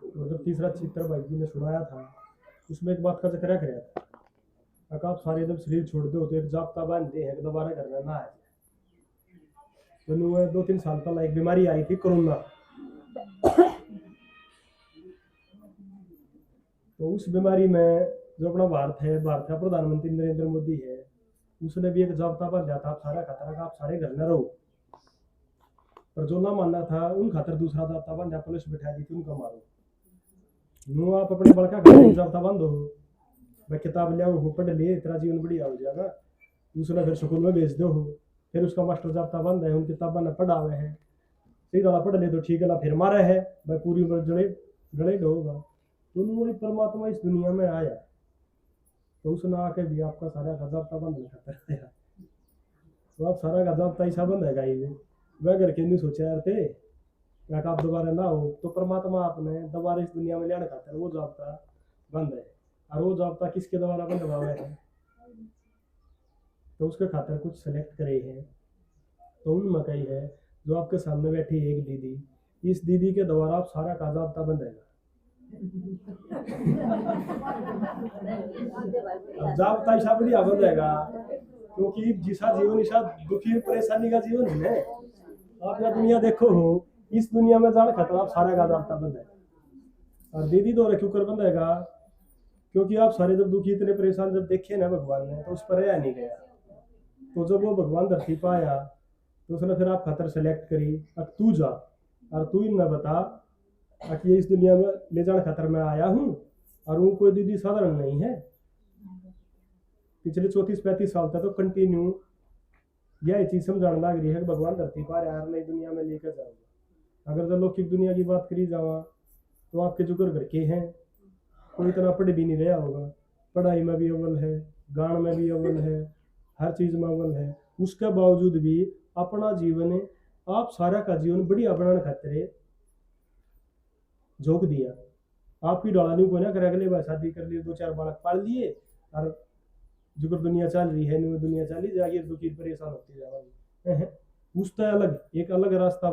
तो जब तीसरा चित्र भाई जी ने सुनाया था उसमें एक बात का जिक्र कराया था। आप सारे जब शरीर छोड़ दो तो एक जाप्ता बांधते हैं दोबारा करना ना है। तो 2-3 साल पहले एक बीमारी आई थी कोरोना। तो उस बीमारी में जो अपना भारत का प्रधानमंत्री नरेंद्र मोदी है, उसने भी एक जाब्ता बांधा था, आप सारा खतरा का आप सारे घर में रहो। पर जो ना मानना था उन खातर दूसरा जाब्ता बांधा, पुलिस बैठा दी थी उनका मारो। नो आप अपने बड़का घर जाब्ता बांधो, भाई किताब लिया हो पढ़ ले तेरा जीवन बढ़िया हो जाएगा, दूसरा फिर स्कूल में भेज दो। फिर उसका मास्टर जाब्ता बांधा है, उन किताबा ने पढ़ा हुए है, सही वाला पढ़ ले तो ठीक है ना, फिर मारे है भाई पूरी उम्र जड़े होगा। तो परमात्मा इस दुनिया में आया तो उसने आके भी आपका सारा का जाब्ता बंद नहीं करता है। तो आप सारा का जाब्ता ऐसा बंद है गाई वह घर के नहीं सोचा यार थे आप दोबारा ना हो, तो परमात्मा आपने दोबारा इस दुनिया में लाने खातर वो जाब्ता बंद है। और वो जाब्ता किसके द्वारा बंद हुआ है, तो उसके खातर कुछ सेलेक्ट करे हैं। तो उनमें कई है जो आपके सामने बैठी है एक दीदी, इस दीदी के द्वारा आप सारा का जाब्ता बंधेगा। जाब्ता ऐसा बढ़िया बंधेगा क्योंकि जिसा जीवन ऐसा दुखी परेशानी का जीवन है। आप यह दुनिया देखो हो, इस दुनिया में जान खतरा आप सारा का जाब्ता बंधेगा। और दीदी द्वारा क्यों कर बंधेगा, क्योंकि आप सारे जब दुखी इतने परेशान जब देखे ना भगवान ने, तो उस पर आया नहीं गया। तो जब वो भगवान धरती पर आया तो उसने फिर आप खतर सेलेक्ट करी, अब तू जा और तू ही न बता कि इस दुनिया में ले जाने खतर में आया हूँ। और वो कोई दीदी साधारण नहीं है, पिछले 34-35 साल तक तो कंटिन्यू यह चीज समझाने लग रही है कि भगवान धरती पर यार नई दुनिया में लेकर जाऊंगा। अगर जो लौकिक दुनिया की बात करी जावा तो आपके जो घर के हैं कोई इतना पढ़ भी नहीं रहा होगा, पढ़ाई में भी अव्वल है, गान में भी अव्वल है, हर चीज में अव्वल है, उसके बावजूद भी अपना जीवन आप सारा का जीवन बढ़िया बनाने खातिर झोंक दिया। आपकी डॉलानी को ना कर अगले बार शादी कर लिए, 2-4 बालक पाल लिए और जो दुनिया चल रही है नहीं दुनिया चली जाएगी, दुखी परेशान होती जाएगी। उसका अलग एक अलग रास्ता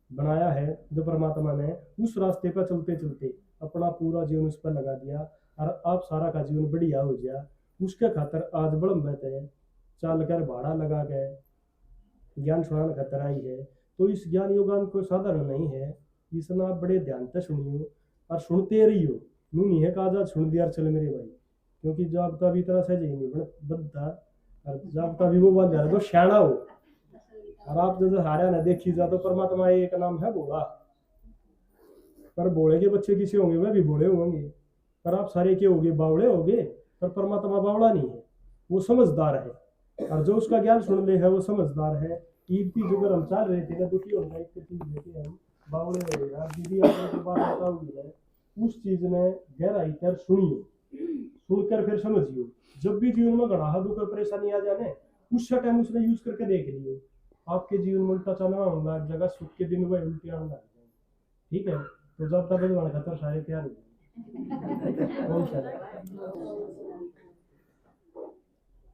बनाया है जो परमात्मा ने, उस रास्ते पर चलते चलते अपना पूरा जीवन उस पर लगा दिया और आप सारा का जीवन बढ़िया हो गया। उसके खातर आज बड़म्बत है चल कर भाड़ा लगा गए ज्ञान सुनाने खातर आई है। तो इस ज्ञान योगान को साधारण नहीं है, इसना बड़े ध्यान से सुनियो और सुनते रहियो। नू नहीं है काजा सुन दिया चल मेरे भाई, क्योंकि जाबता भी तरह से नहीं बनता और जाबता भी वो बन जा रहा तो श्याणा हो। और आप जैसे हारा ना देखी जा तो परमात्मा एक नाम है भोला, पर भोले के बच्चे किसी होंगे वह भी भोले होंगे, पर आप सारे के होंगे बावड़े होंगे, पर परमात्मा बावड़ा नहीं है, वो समझदार है। और जो उसका ज्ञान सुन ले है वो समझदार है। ईद की जो हम चल रहे थे ना दुखी होगा एक चीज लेके हम बावड़े हो यार दीदी आपने बात बताओगी ना, उस चीज ने गहराई कर सुनियो, सुनकर फिर समझियो। जब भी जीवन में घड़ा दुख और परेशानी आ जाने उस टाइम उसने यूज करके देख लियो, आपके जीवन में उल्टा चलना होगा, जगह सुख के दिन वह उल्टे आने लग जाए। ठीक है, तो जब तक भगवान खतर सारे तैयार हो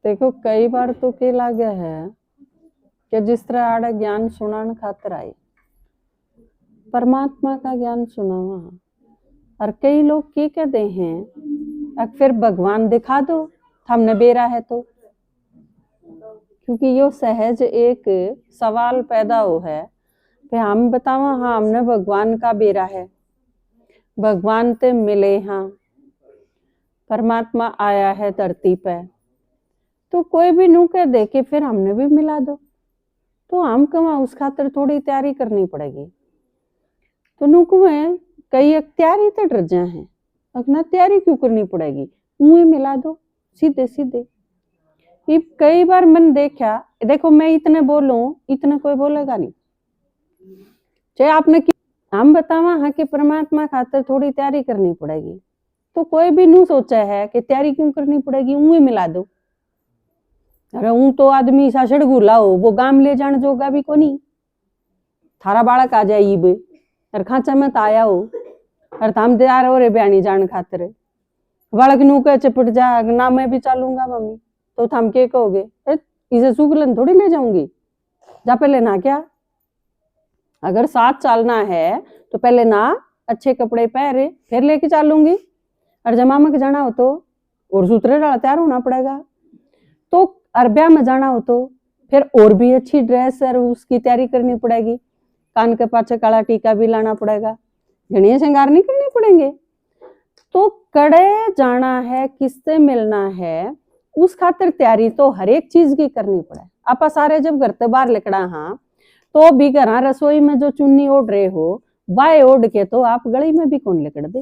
देखो कई बार तो के लागे है कि जिस तरह आड़ा ज्ञान सुनान खातर आई परमात्मा का ज्ञान सुनावा, और कई लोग के कहते हैं अब फिर भगवान दिखा दो हमने बेरा है तो, क्योंकि यो सहज एक सवाल पैदा हो है कि हम बतावा हाँ हमने भगवान का बेरा है, भगवान ते मिले हाँ, परमात्मा आया है धरती पे, तो कोई भी नू कह दे के फिर हमने भी मिला दो, तो हम कमा उस खातर थोड़ी तैयारी करनी पड़ेगी। तो नू कुएं कई तैयारी तो डर जाए हैं, अपना तैयारी क्यों करनी पड़ेगी, मुँह मिला दो सीधे सीधे। ये कई बार मैंने देखा, देखो मैं इतने बोलूं इतने कोई बोलेगा नहीं, चाहे आपने हम बतावा हाँ कि परमात्मा खातर थोड़ी तैयारी करनी पड़ेगी, तो कोई भी नू सोचा है कि तैयारी क्यों करनी पड़ेगी, मुँह मिला दो। अरे हूँ तो आदमी सा सड़गुला हो वो गाम ले जाने जोगा भी को नहीं, थारा बालक आ जाए ईब और खांचा में आया हो और थाम तैयार हो रे बयानी जान खातर, बालक नू कह चपट जा ना मैं भी चलूंगा मम्मी, तो थम के कहोगे इसे सुगलन थोड़ी ले जाऊंगी, जा पहले ना क्या, अगर साथ चलना है तो पहले ना अच्छे कपड़े पहरे फिर लेके चलूंगी, और जमामा के जाना हो तो और सूत्र डाल तैयार होना पड़ेगा, तो अरबिया में जाना हो तो फिर और भी अच्छी ड्रेस और उसकी तैयारी करनी पड़ेगी, कान के पाछे काला टीका भी लाना पड़ेगा, घड़िया श्रृंगार नहीं करने पड़ेंगे। तो कड़े जाना है, किससे मिलना है, उस खातिर तैयारी तो हर एक चीज की करनी पड़े। आपा सारे जब घर से बाहर निकला हाँ तो भी घर रसोई में जो चुन्नी ओढ़ रहे हो वाय ओढ़ के तो आप गली में भी कौन लिकड़ दे,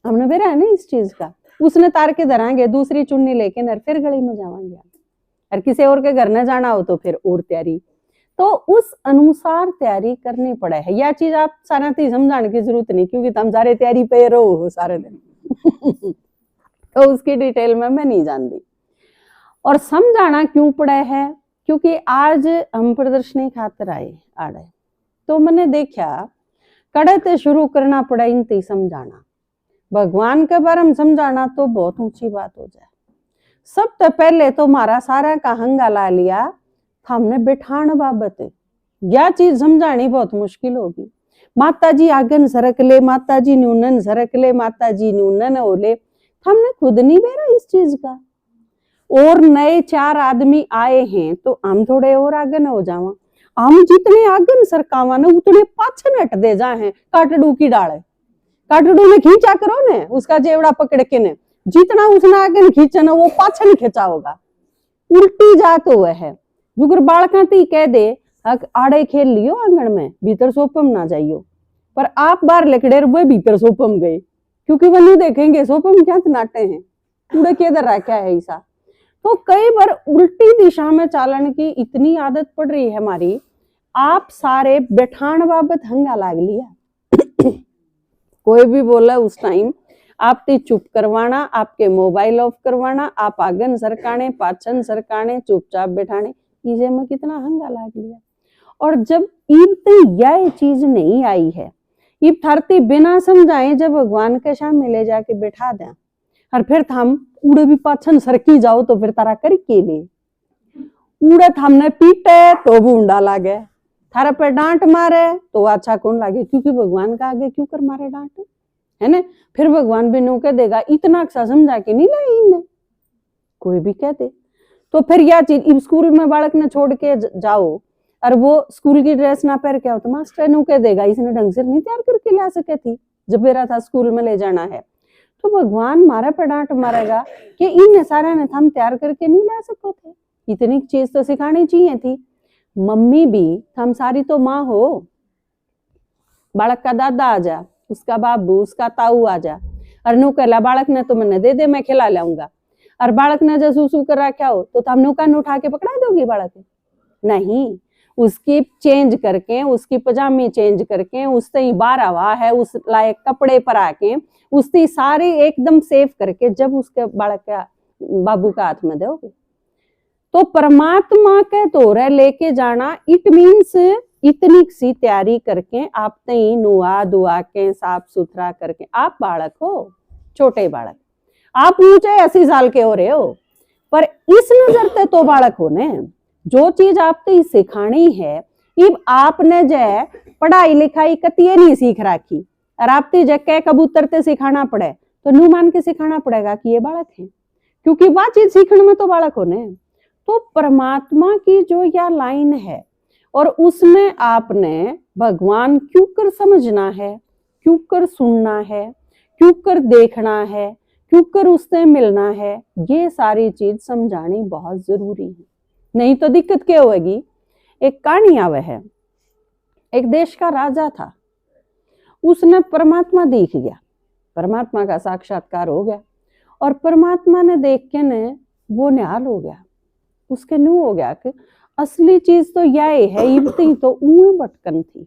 हमने बेरा है ना इस चीज का। उसने तार के धरांगे दूसरी चुन्नी लेके न फिर गली में जावांगे, और किसी और के घर न जाना हो तो फिर और तैयारी, तो उस अनुसार तैयारी करनी पड़े है। यह चीज आप सारा थी समझाने की जरूरत नहीं, क्योंकि तुम सारे तैयारी पे रहो हो सारे दिन तो उसकी डिटेल में मैं नहीं जानती। और समझाना क्यों पड़े है, क्योंकि आज हम प्रदर्शनी खातर आए आड़े, तो मैंने देखा कड़े ते शुरू करना पड़ा इनती समझाना, भगवान के बारे में समझाना तो बहुत ऊंची बात हो जाए। सबसे पहले तो हमारा सारा का हंगा ला लिया, हमने बिठान बाबत यह चीज समझानी बहुत मुश्किल होगी। माता जी आगन सरक ले, माता जी न्यूनन सरक ले, माता जी न्यूनन ओले, हमने खुद नहीं बेरा इस चीज का। और नए 4 आदमी आए हैं तो हम थोड़े और आगन हो जावा, हम जितने आगन सरकावा न उतने पाछन हट दे जाए, काटड़ू की डाले, काटड़ू ने खींचा करो ने उसका जेवड़ा पकड़ के ने, जितना उसने आगन खींचा ना वो पाछन खींचा होगा, उल्टी जात हुआ है। जुगर बालका ती कह दे आड़े खेल लियो आंगन में, भीतर सोपम ना जाइयो, पर आप बाहर लकड़े वो भीतर सोपम गए, क्योंकि वो नहीं देखेंगे सोपम क्या नाटे हैं, कूड़े के इधर रखा है ऐसा। तो कई बार उल्टी दिशा में चालन की इतनी आदत पड़ रही है हमारी, आप सारे बैठान बाबत हंगा लाग लिया कोई भी बोला उस टाइम आप ती चुप करवाना, आपके मोबाइल ऑफ करवाना, आप आगन सरकाने पाचन सरकाने चुपचाप बैठाने, इसे में कितना हंगा लाग लिया। और जब ईब ते यह चीज नहीं आई है, ईब थरती बिना समझाए जब भगवान के सामने ले जाके बैठा दें, और फिर हम उड़े भी पाछन सरकी जाओ तो फिर तारा कर के ले उड़े हमने पीटे तो बूंडा लागे, थारा पे डांट मारे तो अच्छा कौन लागे, क्योंकि भगवान का आगे क्यों कर मारे डांट, है ना। फिर भगवान भी नो कह देगा इतना अक्सा समझा के नहीं लाई इन्हें, कोई भी कह दे। तो फिर यह चीज स्कूल में बालक ने छोड़ के जाओ और वो स्कूल की ड्रेस ना पहन के आओ तो मास्टर नो कह देगा इसने ढंग से नहीं तैयार करके ला सके थी जब मेरा था स्कूल में ले जाना है। तो भगवान मारा पे डांट मारेगा कि इन सारा ने हम तैयार करके नहीं ला सको थे, इतनी चीज तो सिखानी चाहिए थी। मम्मी भी हम सारी तो माँ हो, बालक का दादा आ जा, उसका बाबू उसका ताऊ आ जा, और नु कहला बालक ने तो मैंने दे दे मैं खिला लाऊंगा, और बालक ने जब सूसू कर रखा हो तो हम नु कान उठा के पकड़ा दोगी बालक, नहीं, उसकी चेंज करके उसकी पजामी चेंज करके उससे ही बाहर हवा है उस लायक कपड़े पर आके उसकी सारी एकदम सेफ करके जब उसके बालक का बाबू का हाथ में दोगे। तो परमात्मा के तोरे लेके जाना इट मीन्स इतनी सी तैयारी करके आप तई नुआ दुआ के साफ सुथरा करके, आप बालक हो छोटे बालक, आप ऊंचे 80 साल के हो रहे हो, पर इस नजर से तो बालक हो ने, जो चीज आपने सिखानी है इब आपने जो पढ़ाई लिखाई कतिये नहीं सीख रखी और आपने जो कह कबूतर ते सिखाना पड़े तो नू मान के सिखाना पड़ेगा कि ये बालक है, क्योंकि वह चीज सीखने में तो बालक होने। तो परमात्मा की जो यह लाइन है और उसमें आपने भगवान क्यों कर समझना है, क्यों कर सुनना है, क्यों कर देखना है, क्यों कर उससे मिलना है, ये सारी चीज समझानी बहुत जरूरी है, नहीं तो दिक्कत क्या होगी। एक कहानी आवे है, एक देश का राजा था, उसने परमात्मा देख गया, परमात्मा का साक्षात्कार हो गया और परमात्मा ने देख के ने वो निहाल हो गया, उसके न्यू हो गया कि असली चीज तो यह है, इबती तो ऊं भटकन थी।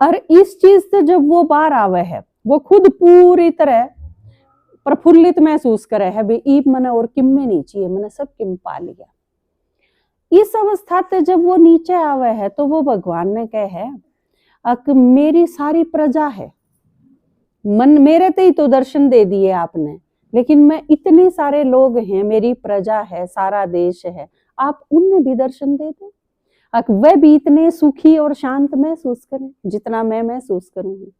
और इस चीज से जब वो बाहर आवे है वो खुद पूरी तरह प्रफुल्लित महसूस करे है, भाई ईब मैंने और किम में नहीं चाहिए, मैंने सब किम पा लिया। इस अवस्था से जब वो नीचे आवे है तो वो भगवान ने कहे है अक मेरी सारी प्रजा है, मन मेरे ते ही तो दर्शन दे दिए आपने, लेकिन मैं इतने सारे लोग हैं, मेरी प्रजा है, सारा देश है, आप उन्हें भी दर्शन दे दो। अक वह भी इतने सुखी और शांत महसूस करें जितना मैं महसूस करूंगी।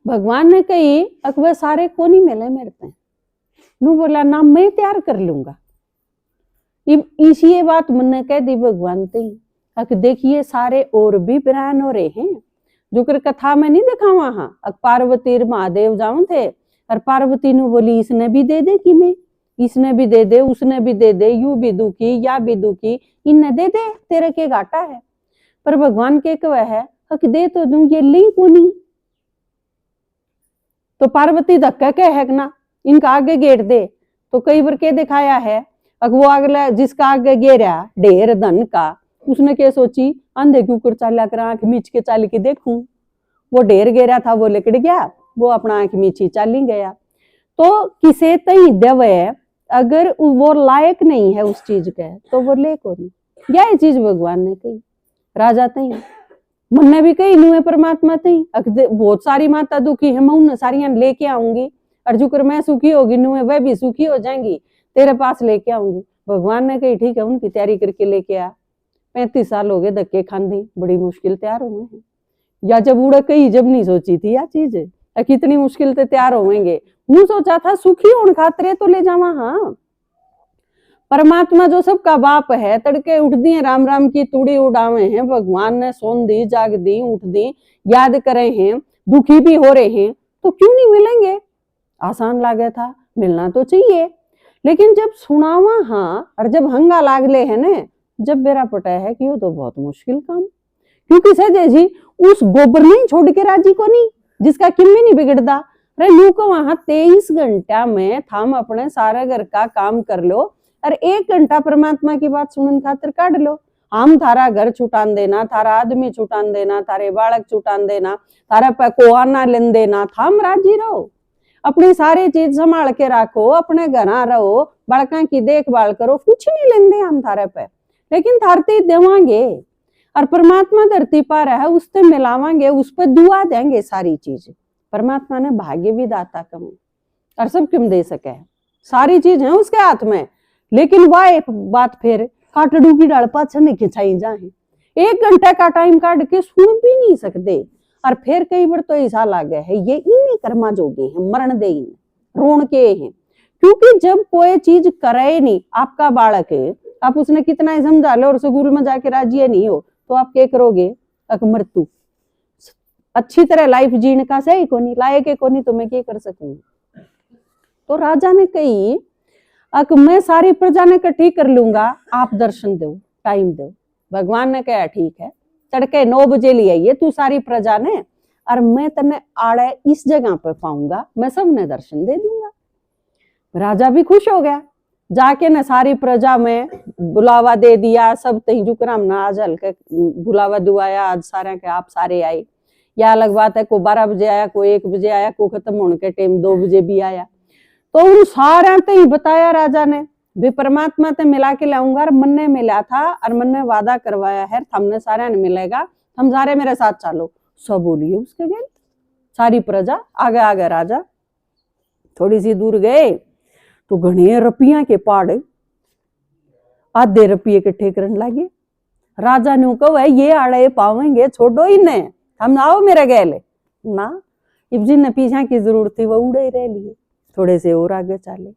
भगवान ने कही अक वह सारे को नहीं मिले मेरे पे, नू बोला ना मैं तैयार कर लूंगा। इसी ये बात मैंने कह दी भगवान ते अक देखिए सारे और भी ब्राह्मण हो रहे हैं, जो कर कथा में नहीं देखा वहां अक पार्वती महादेव जाऊं थे और पार्वती ने बोली इसने भी दे दे कि मैं, इसने भी दे दे, उसने भी दे दे, यू भी दुखी या भी दुखी, इन्हें दे दे, तेरे के घाटा है। पर भगवान के कह है अक दे तो दूं, ये ली कोनी। तो पार्वती धक्का कह है ना इनका आगे गेर दे। तो कई बार के दिखाया है अग वो अगला जिसका आगे गेरा ढेर धन का, उसने क्या सोची अंधे के ऊपर चाला कर आंख मीच के चाल के देखूं, वो ढेर गेरा था वो लिकड़ गया, वो अपना आंख मीची चाली गया। तो किसे तई देव है अगर वो लायक नहीं है उस चीज के तो वो ले को नहीं। यह चीज भगवान ने कही राजा तई, मन ने भी कही नुए परमात्मा तई बहुत सारी माता दुखी है मैं उन सारियां लेके आऊंगी और जो कर मैं सुखी होगी नुए वह भी सुखी हो जाएंगी, तेरे पास लेके आऊंगी। भगवान ने कही ठीक है उनकी तैयारी करके लेके आ। 35 साल हो गए धक्के खांदी, बड़ी मुश्किल तैयार हुए हैं। या जब उड़ा कही जब नहीं सोची थी या चीज कितनी मुश्किल से तैयार होंगे, मुंह सोचा था सुखी होने खातरे तो ले जावा। हाँ परमात्मा जो सबका बाप है तड़के उठ दी राम राम की तूड़ी उड़ावे हैं, भगवान ने सोन दी जाग दी उठ दी याद करे हैं, दुखी भी हो रहे हैं तो क्यों नहीं मिलेंगे। आसान लागे था मिलना तो चाहिए, लेकिन जब सुनावा हाँ और जब हंगा लागले है ना जब बेरा पटा है कि वो तो बहुत मुश्किल काम, क्योंकि सजे जी उस गोबर नहीं छोड़ के राजी को नहीं जिसका किम्मी नहीं बिगड़ता। अरे लू को वहां 23 घंटा में थम अपने सारे घर का काम कर लो और 1 घंटा परमात्मा की बात सुनने खातिर काट लो। हम थारा घर छुटान देना, थारा आदमी छुटान देना, थारे बालक छुटान देना, थारा पे कोहाना लेन देना, थम राजी रहो, अपनी सारी चीज संभाल के रखो, अपने घर रहो, बालका की देखभाल करो, कुछ नहीं लेंदे हम थारे पे, लेकिन थारते देवांगे और परमात्मा धरती पर है उससे मिलावांगे, उस पर दुआ देंगे सारी चीज। परमात्मा ने भाग्य भी दाता कम और सब क्यों दे सके, सारी चीज है उसके हाथ में, लेकिन वह एक बात फिर काटड़ू की डाल पाछे नहीं खिंचाई जाए, 1 घंटे का टाइम काट के सुन भी नहीं सकते। और फिर कई बार तो ऐसा लागे है ये इन्हीं कर्मा जोगे हैं, मरण दे रोण के हैं, क्योंकि जब कोई चीज करे नहीं आपका बालक है, आप उसने कितना ही समझा लो और स्कूल में जाके राजी नहीं हो तो आप क्या करोगे, अक मृत्यु अच्छी तरह लाइफ जीने का सही को नहीं लायक को नहीं तो मैं क्या कर सकूंगी। तो राजा ने कही अक मैं सारी प्रजा ने इकट्ठी कर लूंगा, आप दर्शन दो टाइम दो। भगवान ने कहा ठीक है तड़के 9 बजे ले आइए तू सारी प्रजा ने और मैं तने आड़े इस जगह पे पाऊंगा, मैं सबने दर्शन दे दूंगा। राजा भी खुश हो गया, जाके न सारी प्रजा में बुलावा दे दिया, सब तही जुकराम ना आज हल्के बुलावा दुआया, आज सारे के आप सारे आए। या अलग बात है को 12 बजे आया, को 1 बजे आया, को खत्म होने के टाइम 2 बजे भी आया। तो उन सारे ही बताया राजा ने भी परमात्मा ते मिला के लाऊंगा और मन ने मिला था और मन ने वादा करवाया है हमने सारे ने मिलेगा, हम सारे मेरे साथ चलो। सब बोलिए उसके गए सारी प्रजा आगे आगे। राजा थोड़ी सी दूर गए तो घने रुपया के पहाड़ आधे रुपये इकट्ठे करने लगे। राजा ने कहा ये आड़े पावेंगे छोड़ो इन्हें, हम आओ मेरे गैले ना। इब जिन्हें पीछा की जरूरत थी वो उड़े रह लिए, थोड़े से और आगे चले,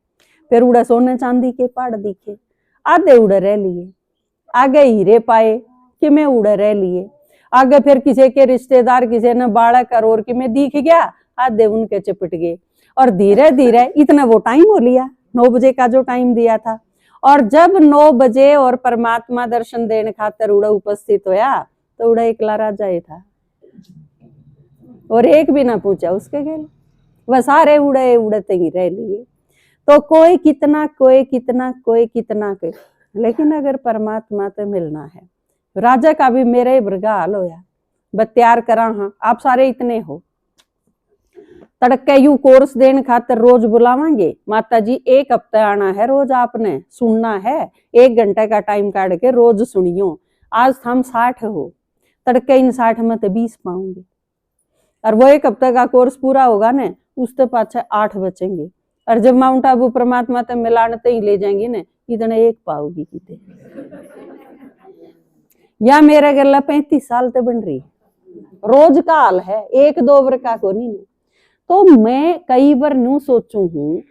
फिर उड़े सोने चांदी के पहाड़ दिखे, आधे उड़े रह लिए, आगे हीरे पाए कि मैं उड़े रह लिए, आगे फिर किसी के रिश्तेदार किसी ने बालक और कि मैं दिख गया, आधे उनके चिपट गए। और धीरे धीरे इतना वो टाइम हो लिया 9 बजे का जो टाइम दिया था। और जब 9 बजे और परमात्मा दर्शन देने खातर उड़ा उपस्थित होया तो उड़ा एकला राजा ही था और एक भी ना पूछा उसके गए, वह सारे उड़े उड़ते ही रह लिए। तो कोई कितना कोई कितना कोई कितना के, लेकिन अगर परमात्मा तो मिलना है। राजा का भी मेरे बर्गा हाल होया, बस तैयार करा हाँ आप सारे इतने हो, तड़के यू कोर्स देने खातर रोज बुलावांगे माता जी, 1 हफ्ते आना है, रोज आपने सुनना है, 1 घंटे का टाइम काट के रोज सुनियो। आज हम 60 हो, तड़के इन 60 में तो 20 पाऊंगे और वो 1 हफ्ते का कोर्स पूरा होगा ना उसके पाछे 8 बचेंगे। और जब माउंट आबू परमात्मा ते मिलाने ही ले जाएंगे ना इतने 1 पाओगी किते। या मेरे गला 35 साल तक बन रही, रोज का हाल है, 1-2 बार का को नहीं। तो मैं कई बार न्यू सोचू हूँ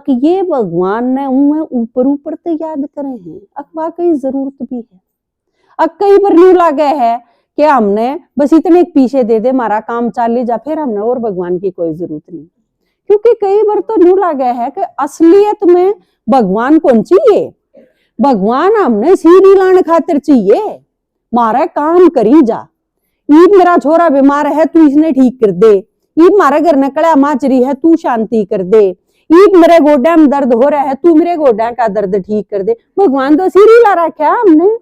कि ये भगवान ने ऊपर ऊपर तो याद करे हैं, वाकई जरूरत भी है। कई बार न्यू लागे है कि हमने बस इतने पीछे दे दे हमारा काम चाल जा, फिर हमने और भगवान की कोई जरूरत नहीं। क्योंकि कई बार तो न्यू लागे है कि असलियत में भगवान कौन चाहिए, भगवान हमने सीढ़ी लाने खातिर चाहिए, मारा काम करी जा। ईब मेरा छोरा बीमार है तू इसने ठीक कर दे, ईब मारे घर ने कड़ा माचरी है तू शांति कर दे, ईब मेरे गोड्या में दर्द हो रहा है तू मेरे गोड्या का दर्द ठीक कर दे। भगवान तो सीढ़ी ला रखा है हमने,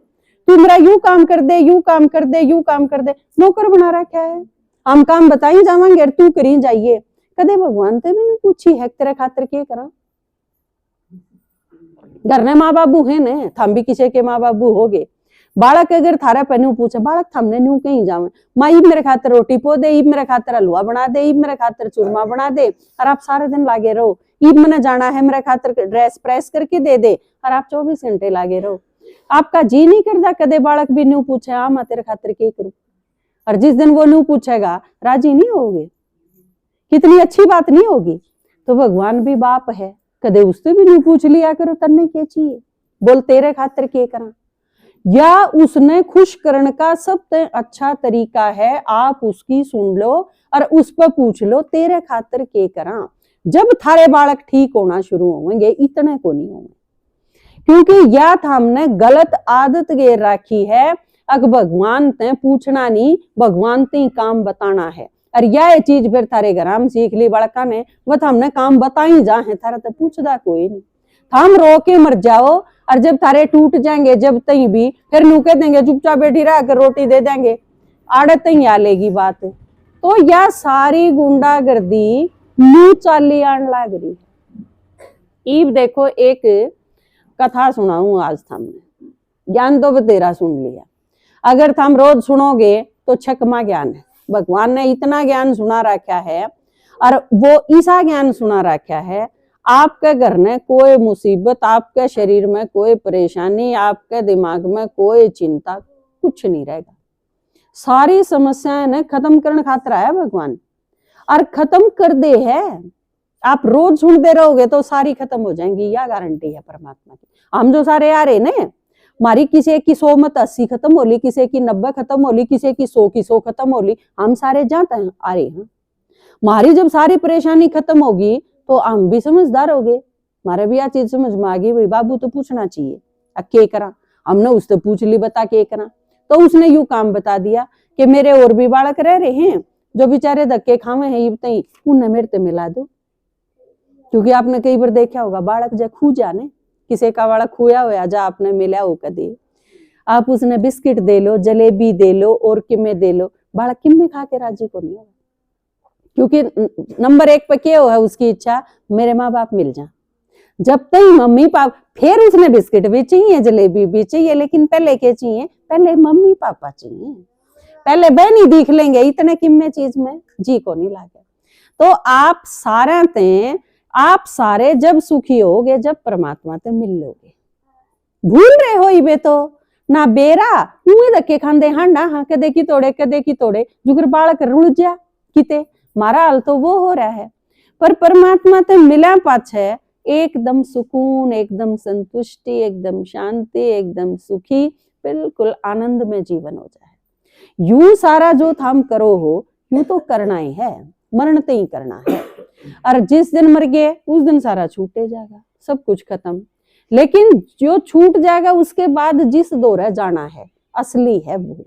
तू मेरा यूं काम कर दे, यूं काम कर दे, यूं काम कर दे, नौकर बना रखा है। हम काम बताई जावांगे तू करी जाइए। कदे भगवान ते भी नहीं पूछी है तेरे खातिर के करा। घर ने माँ बाबू है ने, थम भी किसी के माँ बाबू हो गए। बालक अगर थारा पे पूछे बालक थमने न्यू कहीं जावे, माँ ईब मेरे खातिर रोटी पो दे, ईब मेरे खातिर हलवा बना दे, ईब मेरे खातिर चूरमा बना दे, और आप सारे दिन लागे रहो। ईब मैंने जाना है मेरे खातिर ड्रेस प्रेस करके दे दे, और आप 24 घंटे लागे रहो। आपका जी नहीं करता कदे बालक भी न्यू पूछे हाँ मैं तेरे खातिर क्या करूं, और जिस दिन वो न्यू पूछेगा राजी नहीं होगे, कितनी अच्छी बात नहीं होगी। तो भगवान भी बाप है, कदे उससे भी न्यू पूछ लिया करो तन्ने क्या चाहिए, बोल तेरे खातिर क्या करा। या उसने खुश करने का सबसे अच्छा तरीका है आप उसकी सुन लो और उस पर पूछ लो तेरे खातिर के करा। जब थारे बालक ठीक होना शुरू होंगे, इतने को नहीं होंगे, क्योंकि या था हमने गलत आदत गेर रखी है। अग भगवान ते पूछना नहीं, भगवान ते काम बताना है। और यह चीज फिर थारे घर में सीख ली बालका ने, वह हमने काम बताई जा है, थारा तो पूछदा कोई नहीं। हम रो के मर जाओ, और जब थारे टूट जाएंगे जब तई भी फिर नू कह देंगे चुपचाप बैठी रह कर रोटी दे देंगे, आड़त ही आ लेगी बात। तो यह सारी गुंडागर्दी नू चाली आन लाग रही है। ईब देखो एक कथा सुनाऊं आज थामने, ज्ञान तो बतेरा सुन लिया, अगर थम रोज सुनोगे तो छकमा ज्ञान है। भगवान ने इतना ज्ञान सुना रखा है, और वो ऐसा ज्ञान सुना रखा है आपके घर में कोई मुसीबत, आपके शरीर में कोई परेशानी, आपके दिमाग में कोई चिंता कुछ नहीं रहेगा। सारी समस्याएं ने खत्म करने खातिर है भगवान, और खत्म कर दे है। आप रोज सुनते रहोगे तो सारी खत्म हो जाएंगी, यह गारंटी है परमात्मा की। हम जो सारे आ रहे ने, हमारी किसी की 100 मत 80 खत्म होली, किसी की 90 खत्म होली, किसी की 100 की 100 खत्म होली, हम सारे जाते हैं आ रहे हैं। हमारी जब सारी परेशानी खत्म होगी तो हम भी समझदार हो गए, हमारे भी यह चीज समझ में आ गई, भाई बाबू तो पूछना चाहिए अब के करा। हमने उससे पूछ ली बता के करा, तो उसने यूं काम बता दिया कि मेरे और भी बालक रह रहे हैं जो बेचारे धक्के खावे हैं, ये बताई उन्हें मेरे से मिला दो। क्योंकि आपने कई बार देखा होगा बालक जब खू जाने, किसी का बालक खोया हुआ जा आपने मिला हो कदी, आप उसने बिस्किट दे लो, जलेबी दे लो और किमे दे लो, बालक किमे खा के राजी को नहीं होगा। क्योंकि नंबर 1 पे क्या है उसकी इच्छा, मेरे माँ बाप मिल जा। जब तक मम्मी पापा, फिर उसने बिस्किट भी चाहिए, जलेबी भी चाहिए, लेकिन पहले क्या चाहिए, पहले मम्मी पापा चाहिए, पहले बहनी दिख लेंगे, इतने किम्मे चीज में जी को नहीं लागे। तो आप सारे जब सुखी होगे जब परमात्मा से मिल लोगे। भूल रहे हो इबे तो ना बेरा मुँह धक्के खांदे हांडा हाँ कदे की तोड़े जुगर बालक रुड़ जा किते, मारा हाल तो वो हो रहा है। पर परमात्मा ते मिला पाछे एकदम सुकून, एकदम संतुष्टि, एकदम शांति, एकदम सुखी, बिल्कुल आनंद में जीवन हो जाए। यूं सारा जो थाम करो हो यूं तो करना ही है, मरण ते ही करना है। और जिस दिन मर गए उस दिन सारा छूटे जाएगा, सब कुछ खत्म। लेकिन जो छूट जाएगा उसके बाद जिस दौर जाना है असली है वो।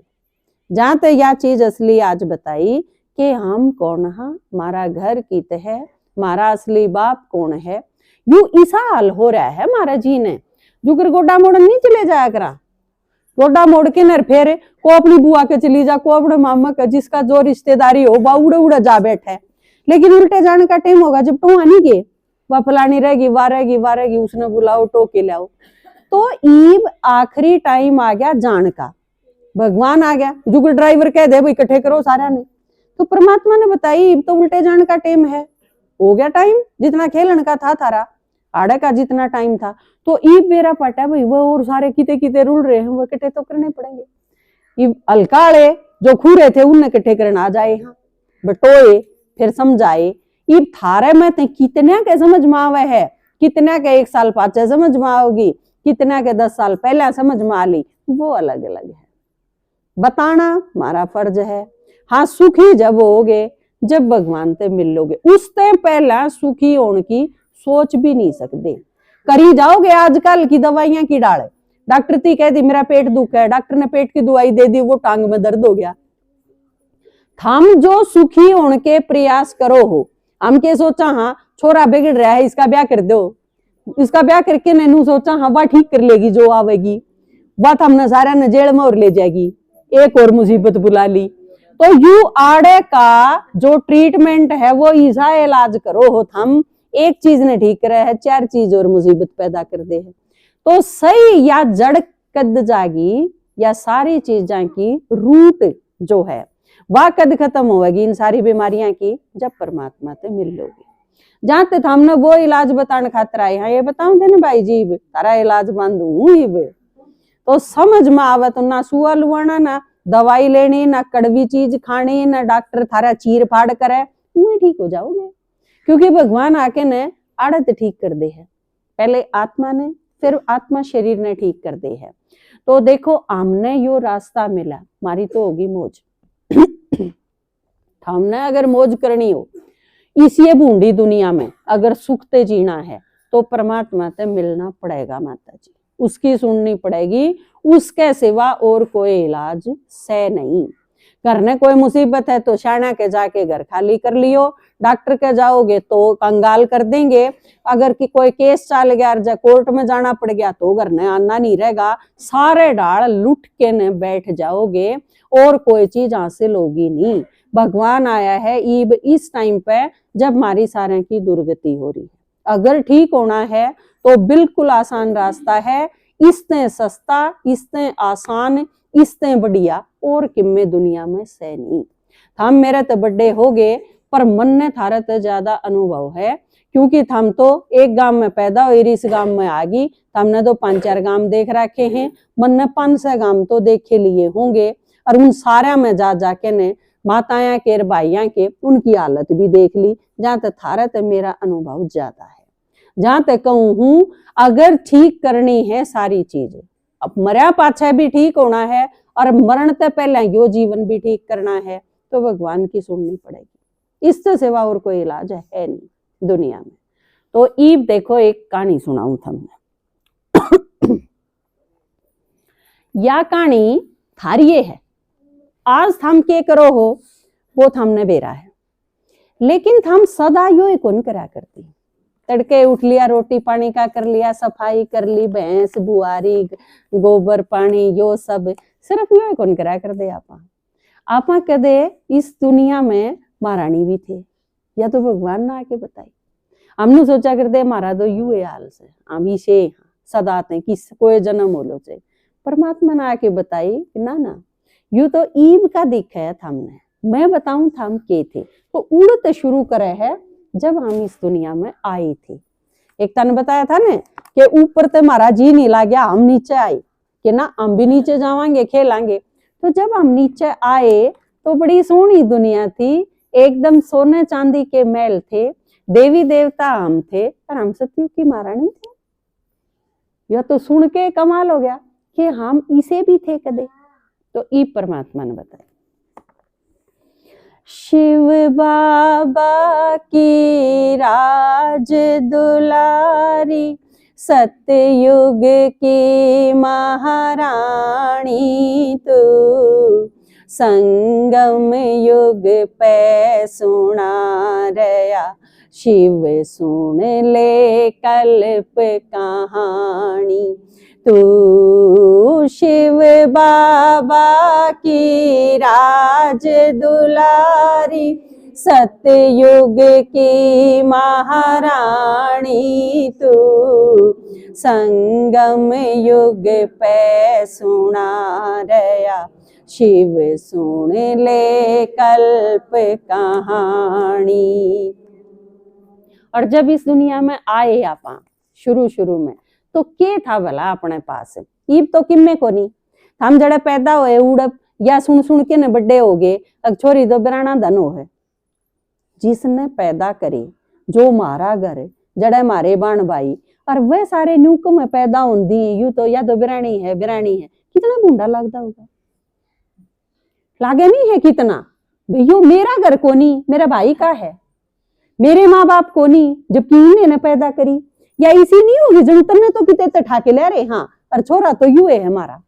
जहां तक यह चीज असली आज बताई कि हम कौन है, हमारा घर कित है, हमारा असली बाप कौन है, यू ऐसा हाल हो रहा है हमारा जी ने। जुगर गोडा मोड़ नहीं चले जाया करा, गोडा मोड़ के नर फेर को अपनी बुआ के चली जा, को अपने मामा का, जिसका जो रिश्तेदारी हो वह उड़े उड़े जा बैठे है। लेकिन उल्टे जाने का टाइम होगा जब टोआ नहीं गए, वह फलानी रहेगी, वाह रहेगी, उसने बुलाओ टोके लाओ। तो ईब आखिरी टाइम आ गया जान का, भगवान आ गया, जुगर ड्राइवर कह दे भाई इकट्ठे करो सारा ने। तो परमात्मा ने बताई तो उल्टे जाने का टाइम है, हो गया टाइम, जितना खेलन का था थारा आड़े का जितना टाइम था, तो ईब बेरा पटा भाई वो और सारे किते किते रुल रहे हैं, वो इकट्ठे तो करने पड़ेंगे। ये हल्काड़े जो खूरे थे उनने इकट्ठे करना आ जाए, हाँ बटोए फिर समझाए। ये थारे में ते कितने के समझ में आवे है, कितना के 1 साल पाचे समझ में आओगी, कितना के 10 साल पहले समझ में आ ली, वो अलग अलग है। बताना हमारा फर्ज है। हाँ सुखी जब होगे जब भगवान से मिल लोगे, उससे पहला सुखी होने की सोच भी नहीं सकते। करी जाओगे आजकल की दवाइयां की डाले, डॉक्टर ती कह दी मेरा पेट दुख है, डॉक्टर ने पेट की दवाई दे दी, वो टांग में दर्द हो गया। हम जो सुखी होने के प्रयास करो हो, हम के सोचा हाँ छोरा बिगड़ रहा है इसका ब्याह कर दो, इसका ब्याह करके नैनू सोचा हाँ वह ठीक कर लेगी जो आवेगी, बात हमने सारा ने जेल में और ले जाएगी, एक और मुसीबत बुला ली। तो यू आड़े का जो ट्रीटमेंट है वो ईसा इलाज करो हो, हम एक चीज ने ठीक करे है 4 चीज और मुसीबत पैदा कर दे है। तो सही या जड़ कद जागी या सारी चीजों की रूट जो है वह कद खत्म होगी इन सारी बीमारियां की, जब परमात्मा से मिल लोगे। जहां तक हमने वो इलाज बताने खातिर आए हैं, ये बताऊं थे ना भाई जी तारा इलाज बांधू इब तो समझ में आवे, तो ना सुआ लुआना, ना दवाई लेनी, ना कड़वी चीज खानी, ना डॉक्टर थारा चीर फाड़ करे, तुम ठीक हो जाओगे। क्योंकि भगवान आके ने आड़त ठीक कर दे है, पहले आत्मा ने फिर आत्मा शरीर ने ठीक कर दे है। तो देखो हमने यो रास्ता मिला, हमारी तो होगी मौज। हमने अगर मौज करनी हो इसी बूंदी दुनिया में, अगर सुखते जीना है तो परमात्मा से मिलना पड़ेगा माता जी, उसकी सुननी पड़ेगी, उसके सिवा और कोई इलाज से नहीं। करने कोई मुसीबत है तो शाना के जाके घर खाली कर लियो, डॉक्टर के जाओगे तो कंगाल कर देंगे, अगर कि कोई केस चल गया जब कोर्ट में जाना पड़ गया तो घर ने आना नहीं रहेगा, सारे डाल लुट के ने बैठ जाओगे और कोई चीज हासिल होगी नहीं। भगवान आया है ईब इस टाइम पे जब हमारी सारे की दुर्गति हो रही है, अगर ठीक होना है तो बिल्कुल आसान रास्ता है, इससे सस्ता, इससे आसान, इससे बढ़िया और किम्मे दुनिया में से नहीं। हम मेरे तो बड़े हो गए पर मन ने थारा तो ज्यादा अनुभव है, क्योंकि हम तो एक गांव में पैदा हुई, इस गांव में आ गई, हमने तो 5-4 गांव देख रखे हैं, मन ने 500 गांव तो देखे लिए होंगे, और उन सारे में जा जाके ने माताएं के भाइयां के उनकी हालत भी देख ली। जहां तक थारा तो मेरा अनुभव ज्यादा है, जहां तक कहूं हूं अगर ठीक करनी है सारी चीजें, अब मरा पाछा भी ठीक होना है और मरण से पहले यो जीवन भी ठीक करना है, तो भगवान की सुननी पड़ेगी, इससे सिवा और कोई इलाज है नहीं दुनिया में। तो ईब देखो एक कहानी सुनाऊं थमने। या कहानी थारिये है, आज थम के करो हो वो थमने बेरा है, लेकिन थम सदा यो ही कौन करा करती, तड़के उठ लिया, रोटी पानी का कर लिया, सफाई कर ली, भैंस बुआरी गोबर पानी यो सब सिर्फ यो ही कौन करा कर दे। आपा कदे इस दुनिया में महारानी भी थे, या तो भगवान ना आके बताई, हमने सोचा करते हमारा तो यू है हाल से, हम इसे सदा थे किस कोई जन्म होलो चाहिए, परमात्मा ने आके बताई ना यू तो ईब का दिख है हमने, मैं बताऊं थम के थे, तो उड़ते शुरू करे है जब हम इस दुनिया में आए थे। एक तने बताया था ना कि ऊपर तो हमारा जी नहीं ला गया, हम नीचे आए कि ना हम भी नीचे जावांगे खेलांगे। तो जब हम नीचे आए तो बड़ी सोहनी दुनिया थी, एकदम सोने चांदी के महल थे, देवी देवता हम थे और हम सतयुग की महारानी थे। यह तो सुन के कमाल हो गया कि हम इसे भी थे कदे। तो ई परमात्मा ने बताया, शिव बाबा की राज दुलारी, सतयुग की महारानी तू, संगम युग पे सुना रया, शिव सुन ले कल्प कहानी तू, शिव बाबा की राज दुलारी, सतयुग की महारानी तू, संगम युग पे सुना रया, शिव सुन ले कल्प कहानी। और जब इस दुनिया में आए आपा शुरू में तो के था भला अपने पास, ईब तो किम्मे को नहीं, हम जड़े पैदा हुए उड़ब या सुन सुन के न बड़े हो गए, अब छोरी तो बिराना धन हो है। जिसने पैदा करे जो मारा घर जड़े मारे बाण भाई, और वह सारे न्यूक में पैदा होंदी है, यूं तो या तो बिरानी है कितना भूंडा लगता होगा, लागे नहीं है कितना भैया। मेरा घर कोनी मेरा भाई का है, मेरे माँ बाप कोनी जबकि इन्हें ने पैदा करी, या इसी नहीं होगी जब तन्ने तो कितने ठाके ले रहे, हाँ और छोरा तो यू है हमारा,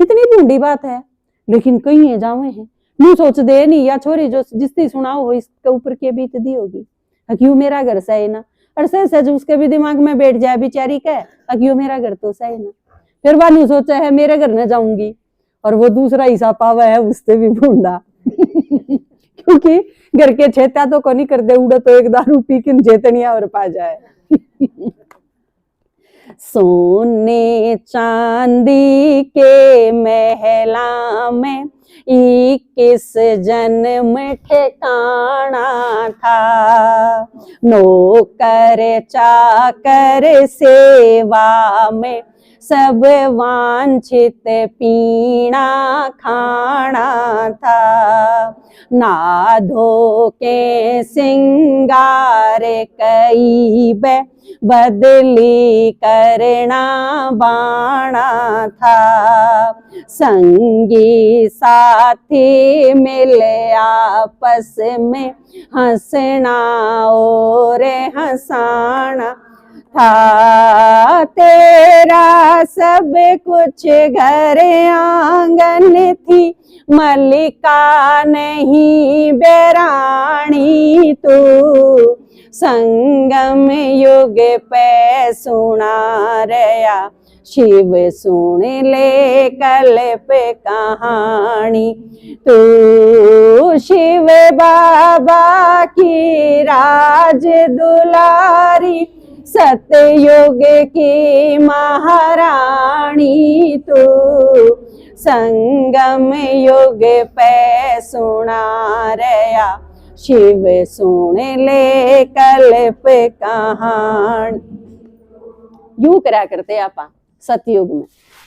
कितनी भूंडी बात है। लेकिन कहीं है जावे हैं नू सोच दे नहीं, या छोरी जो जिसकी सुनाओ हो इसके ऊपर के बीत दी होगी, क्यों मेरा घर सही ना, और सच उसके भी दिमाग में बैठ जाए बेचारी का, क्यों मेरा घर तो सही ना। फिर वह नू सोचा है मेरे घर न जाऊंगी, और वो दूसरा हिस्सा पावा है उससे भी भूंडा क्योंकि घर के छेता तो को नहीं कर दे, उड़ा तो एक दारू पी के चेतनिया और पा जाए सोने चांदी के महला में 21 जन्म ठिकाना था, नौकर चाकर सेवा में सब वांछित पीना खाना था, ना धो के सिंगार कई बदली करना बाणा था, संगी साथी मिले आपस में हंसना और हंसाना था, तेरा सब कुछ घर आंगन थी मल्लिका नहीं बेरानी तू, संगम युग पे सुना रया शिव सुन ले कल्प कहानी, तू शिव बाबा की राज दुलारी सतयुग की महारानी, तू संगम युग पे सुना रया शिव सुन ले कल्प कहानी। यूं करा करते आपा सतयुग में,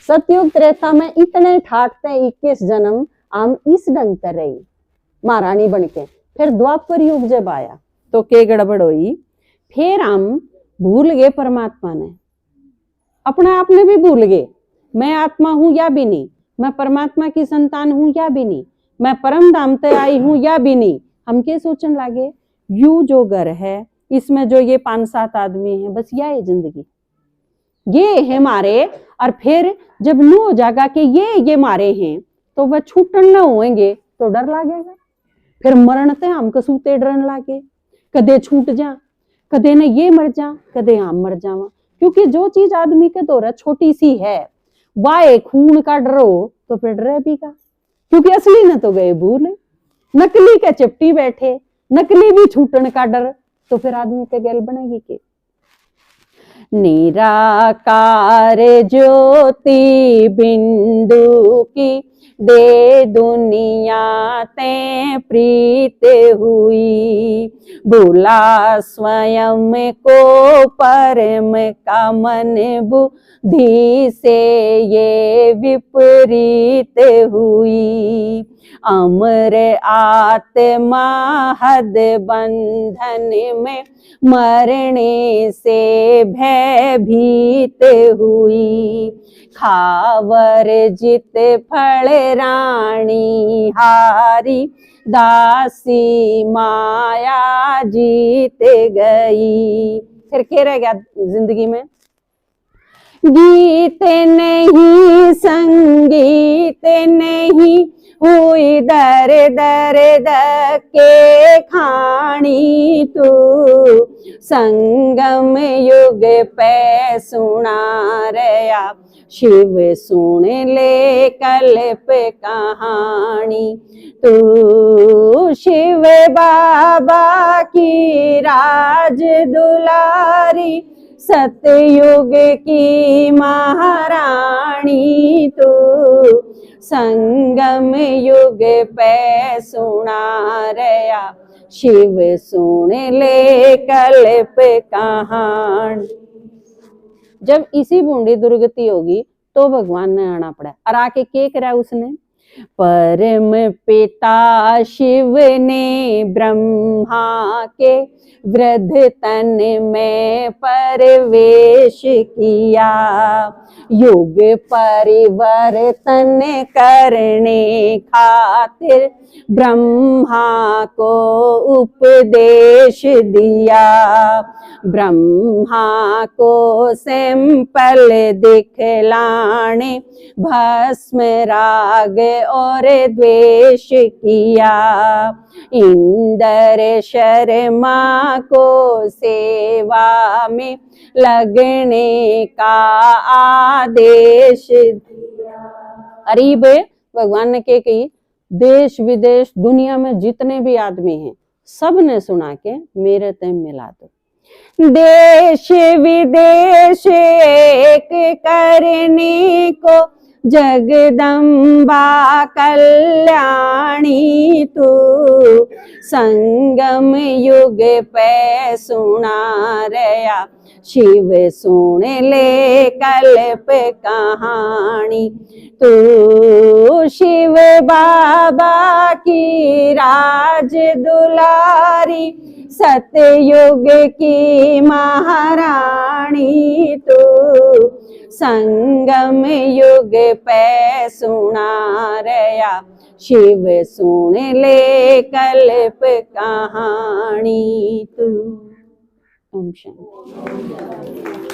सतयुग त्रेता में इतने ठाटते 21 जन्म हम इस ढंग कर रही महारानी बनके। फिर द्वापर युग जब आया तो के गड़बड़ हुई, फिर हम भूल गए परमात्मा ने, अपने आप ने भी भूल गए, मैं आत्मा हूं या भी नहीं, मैं परमात्मा की संतान हूं या भी नहीं, मैं परम धाम ते आई हूं या भी नहीं। हम क्या सोचने लगे, यू जो घर है इसमें जो ये 5-7 आदमी हैं बस यह है जिंदगी, ये है मारे। और फिर जब नू हो जाएगा कि ये मारे हैं तो वह छूटन न होंगे तो डर लगेगा, फिर मरण ते हम कसूते डरन लागे, कदे छूट जा, कदे न ये मर जा, कदे हम मर जावा। क्योंकि जो चीज आदमी के दौरा छोटी सी है वाह खून का डर हो तो फिर डर भी का, क्योंकि असली न तो गए भूल, नकली के चिपटी बैठे, नकली भी छूटन का डर, तो फिर आदमी के गैल बनेगी के। निराकार ज्योति बिंदु की दे दुनिया ते प्रीत हुई, भूला स्वयं को परम का मन बुद्धि से ये विपरीत हुई, अमर आत्मा हद बंधन में मरने से भयभीत हुई, खावर जित फल रानी हारी दासी माया जीत गई। फिर क्या रह गया जिंदगी में, गीत नहीं संगीत नहीं हुई दर दर धक्के खानी, तू संगम युग पे सुना रया शिव सुन ले कल्प कहानी, तू शिव बाबा की राज दुलारी सतयुग की महारानी, तू संगम युग पे सुना रया शिव सुन ले कल्प कहानी। जब इसी बूंदी दुर्गति होगी तो भगवान ने आना पड़ा, और आके के करा उसने, परम पिता शिव ने ब्रह्मा के वृद्ध तन में प्रवेश किया, युग परिवर्तन करने खातिर ब्रह्मा को उपदेश दिया। ब्रह्मा को सैंपल दिखलाने भस्म राग और द्वेष किया। इंद्र शर्मा को सेवा में लगने का आदेश दिया। करीब भगवान ने के कही, देश विदेश दुनिया में जितने भी आदमी हैं सब ने सुना के मेरे ते मिला दो। देश विदेश एक करने को जगदम्बा कल्याणी तू, संगम युग पे सुना रया शिव सुन ले कल्प कहानी। तू शिव बाबा की राज दुलारी, सतयुग की महारानी तू, संगम युग पे सुना रया शिव सुन ले कल्प कहानी तू। ओम शांति।